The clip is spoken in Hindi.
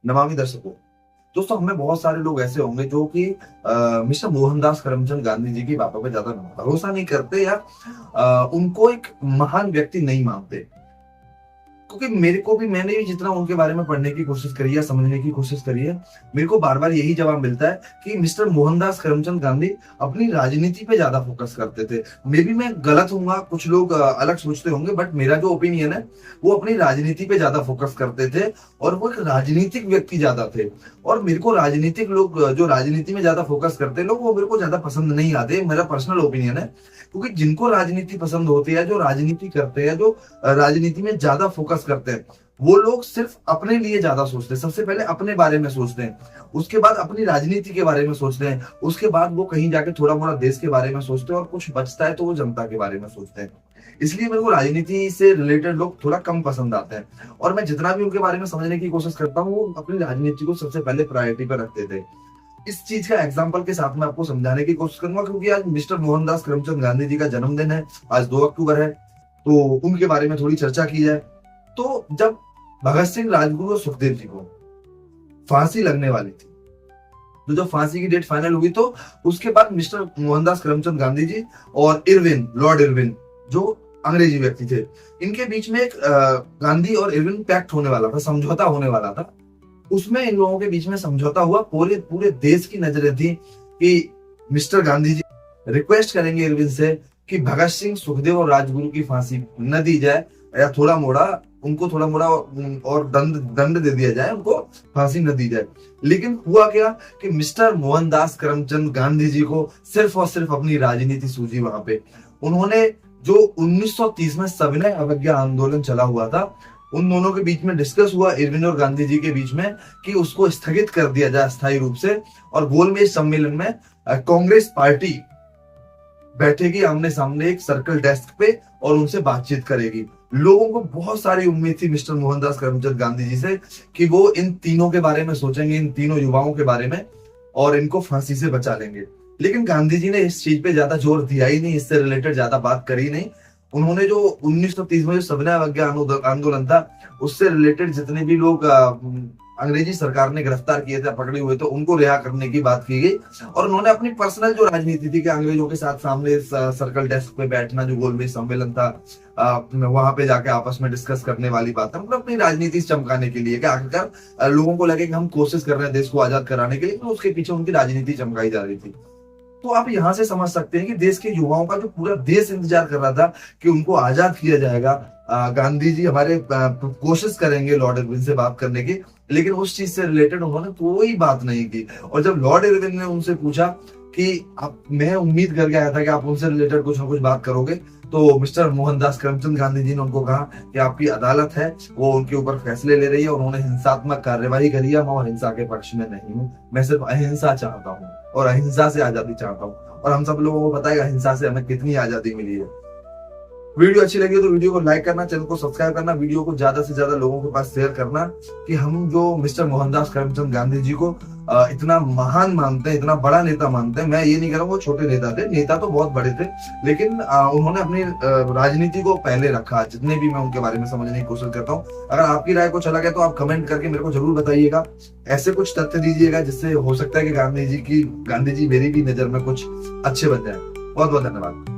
नमामि दर्शकों। दोस्तों, हमें बहुत सारे लोग ऐसे होंगे जो कि मिस्टर मोहनदास करमचंद गांधी जी की बातों पे ज्यादा भरोसा नहीं करते या उनको एक महान व्यक्ति नहीं मानते। क्योंकि मैंने भी जितना उनके बारे में पढ़ने की कोशिश करी है, समझने की कोशिश करी है, मेरे को बार बार यही जवाब मिलता है कि मिस्टर मोहनदास करमचंद गांधी अपनी राजनीति पे ज्यादा फोकस करते थे। मे बी मैं गलत होऊंगा, कुछ लोग अलग सोचते होंगे, बट मेरा जो ओपिनियन है वो अपनी राजनीति पे ज्यादा फोकस करते थे और वो एक राजनीतिक व्यक्ति ज्यादा थे। और मेरे को राजनीतिक लोग जो राजनीति में ज्यादा फोकस करते हैं लोग, वो मेरे को ज्यादा पसंद नहीं आते। मेरा पर्सनल ओपिनियन है। क्योंकि जिनको राजनीति पसंद होती है, जो राजनीति करते हैं, जो राजनीति में ज्यादा फोकस करते हैं, वो लोग सिर्फ अपने लिए ज्यादा सोचते हैं। सबसे पहले अपने बारे में सोचते हैं, उसके बाद अपनी राजनीति के बारे में सोचते हैं, उसके बाद वो कहीं जाके थोड़ा मोड़ा देश के बारे में सोचते हैं और कुछ बचता है तो वो जनता के बारे में सोचते हैं। इसलिए मेरे को राजनीति से रिलेटेड लोग थोड़ा कम पसंद आते हैं। और मैं जितना भी उनके बारे में समझने की कोशिश करता हूँ, वो अपनी राजनीति को सबसे पहले प्रायोरिटी पर रखते थे। इस चीज का एग्जाम्पल के साथ मैं आपको समझाने की कोशिश करूंगा, क्योंकि आज मिस्टर मोहनदास करमचंद गांधी जी का जन्मदिन है। आज 2 अक्टूबर है, तो उनके बारे में थोड़ी चर्चा की जाए। तो जब भगत सिंह, राजगुरु और सुखदेव जी को फांसी लगने वाली थी, तो जब फांसी की डेट फाइनल हुई, तो उसके बाद मिस्टर मोहनदास करमचंद गांधी जी और इरविन, लॉर्ड इरविन, जो अंग्रेजी व्यक्ति थे, इनके बीच में एक गांधी और इरविन पैक्ट होने वाला था, समझौता होने वाला था। उसमें इन लोगों के बीच में समझौता हुआ। पूरे देश की नजरें थी कि मिस्टर गांधी जी रिक्वेस्ट करेंगे इरविन से कि भगत सिंह, सुखदेव और राजगुरु की फांसी न दी जाए, या उनको थोड़ा मोड़ा और दंड दे दिया जाए, उनको फांसी न दी जाए। लेकिन हुआ क्या कि मिस्टर मोहनदास करमचंद गांधी जी को सिर्फ और सिर्फ अपनी राजनीति सूझी। वहां पे उन्होंने जो 1930 में सविनय अवज्ञा आंदोलन चला हुआ था, उन दोनों के बीच में डिस्कस हुआ, इरविन और गांधी जी के बीच में, कि उसको स्थगित कर दिया जाए अस्थायी रूप से। और गोलमेज सम्मेलन में कांग्रेस पार्टी बैठेगी आमने सामने एक सर्कल डेस्क पे और उनसे बातचीत करेगी। लोगों को बहुत सारी उम्मीद थी मिस्टर मोहनदास करमचंद गांधी जी से कि वो इन तीनों के बारे में सोचेंगे, इन तीनों युवाओं के बारे में, और इनको फांसी से बचा लेंगे। लेकिन गांधी जी ने इस चीज पे ज्यादा जोर दिया ही नहीं, इससे रिलेटेड ज्यादा बात करी नहीं। उन्होंने जो 1930 में जो सविनय अवज्ञा आंदोलन था, उससे रिलेटेड जितने भी लोग अंग्रेजी सरकार ने गिरफ्तार किए थे, पकड़े हुए थे, उनको रिहा करने की बात की गई। और उन्होंने अपनी पर्सनल जो राजनीति थी कि अंग्रेजों के साथ सामने सर्कल डेस्क पे बैठना, जो गोलमेज सम्मेलन था, वहां पे जाके आपस में डिस्कस करने वाली बात है, मतलब अपनी राजनीति चमकाने के लिए कि आखिरकार लोगों को लगे कि हम कोशिश कर रहे हैं देश को आजाद कराने के लिए, तो उसके पीछे उनकी राजनीति चमकाई जा रही थी। तो आप यहां से समझ सकते हैं कि देश के युवाओं का जो पूरा देश इंतजार कर रहा था कि उनको आजाद किया जाएगा, गांधी जी हमारे कोशिश करेंगे लॉर्ड इरविन से बात करने की, लेकिन उस चीज से रिलेटेड उन्होंने कोई बात नहीं की। और जब लॉर्ड इरविन ने उनसे पूछा कि मैं उम्मीद करके आया था कि आप उनसे रिलेटेड कुछ ना कुछ बात करोगे, तो मिस्टर मोहनदास करमचंद गांधी जी ने उनको कहा कि आपकी अदालत है, वो उनके ऊपर फैसले ले रही है, उन्होंने हिंसात्मक कार्यवाही करी है, मैं हिंसा के पक्ष में नहीं हूँ, मैं सिर्फ अहिंसा चाहता हूँ और अहिंसा से आजादी चाहता हूँ। और हम सब लोगों को पता है अहिंसा से हमें कितनी आजादी मिली है। वीडियो अच्छी लगी तो वीडियो को लाइक करना, चैनल को सब्सक्राइब करना, वीडियो को ज्यादा से ज्यादा लोगों के पास शेयर करना, कि हम जो मिस्टर मोहनदास करमचंद गांधी जी को इतना महान मानते हैं, इतना बड़ा नेता मानते हैं। मैं ये नहीं कह रहा हूँ वो छोटे नेता थे, नेता तो बहुत बड़े थे, लेकिन उन्होंने अपनी राजनीति को पहले रखा, जितने भी मैं उनके बारे में समझने की कोशिश करता हूँ। अगर आपकी राय कुछ अलग है तो आप कमेंट करके मेरे को जरूर बताइएगा, ऐसे कुछ तथ्य दीजिएगा जिससे हो सकता है कि गांधी जी मेरी भी नजर में कुछ अच्छे बन जाए। बहुत बहुत धन्यवाद।